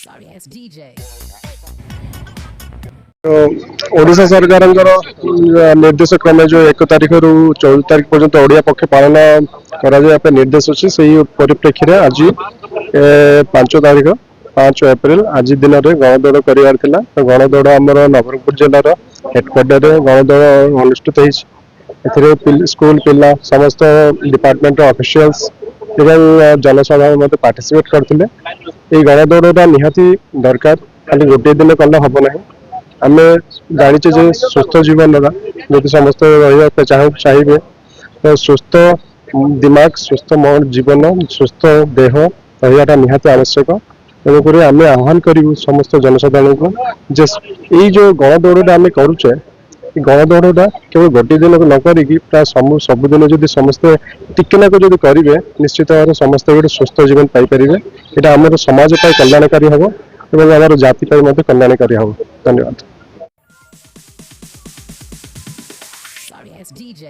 Sorry ass DJ. Odisha सरकार निर्देश क्रमे जो 1 तारिख रु 14 तारिख पर्यंत ओडिया पक्ष पालन करा निर्देश अच्छी से परिप्रेक्षी में आज 5 तारिख 5 एप्रिल आज दिन में गणदौड़ करार तो गणदौड़ आमर नवरंगपुर जिलार हेडक्वार्टर गणदौड़ अनुष्ठित होती स्कूल पिला समस्त डिपार्टमेंट ऑफिशियल्स जनसाधारण मत पार्टिसिपेट करते गणदौड़ा निहाती दरकार खाली गोटे दिन कले हम ना आम जाचे जे सुस्थ जीवन जब समस्त चाहिए तो सुस्थ दिमाग सुस्थ जीवन सुस्थ देह रहा निहाती आवश्यक तेणुक आम आह्वान करूँ समस्त जनसाधारण को जे यही जो गणदौड़ा आम करुचे गणदौड़ा केवल गोटे दिन न कर सबुदिन जब समस्ते टिकेना को करेंगे निश्चित भाव समस्त गोटे सुस्थ जीवन पाइपर यहाँ आम समाज कल्याणकारी हम और आम जाति कल्याणकारी हम धन्यवाद। Sorry ass DJ.